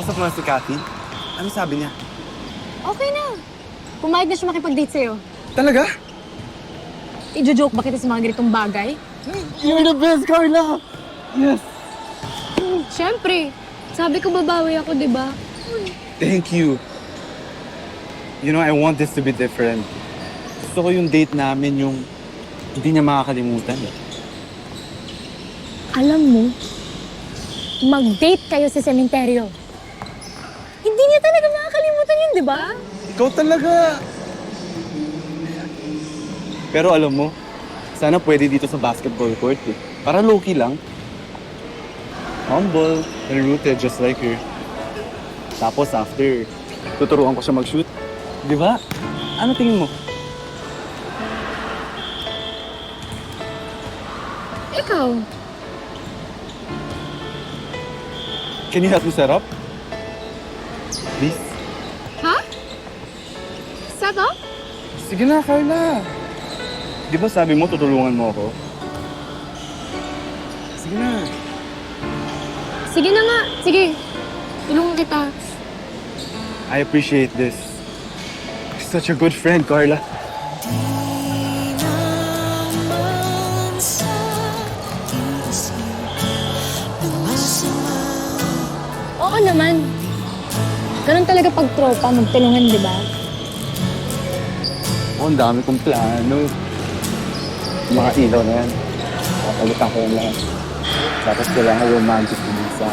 nakausap mo na si Cathy? Ano sabi niya? Okay na. Pumayag na siya makipag-date sa'yo. Talaga? I-joke ba kita sa mga ganitong bagay? You're the best, Carla! Yes! Siyempre. Sabi ko babawi ako, di ba? Thank you. You know, I want this to be different. Gusto ko yung date namin yung hindi niya makakalimutan. Alam mo, mag-date kayo sa sementeryo. Hindi niya talaga makakalimutan yun, di ba? Ikaw talaga! Pero alam mo, sana pwede dito sa basketball court eh. Para low-key lang. Humble and rooted just like her. Tapos after, tuturuan ko siya mag-shoot. Di ba? Ano tingin mo? Ikaw, Can you help me set up? Please? ha? Set up? Sige na, Carla. Di ba sabi mo tutulungan mo ako? Sige na. Sige na nga. Sige. Tulungan kita. I appreciate this. You're such a good friend, Carla. Oo naman. Ganun talaga pag tropa, magtulungan, di ba? Oh, ang dami kong plano. Mga ilaw na yan. Papalitan ko yung lahat. Tapos kailangan romantic din sa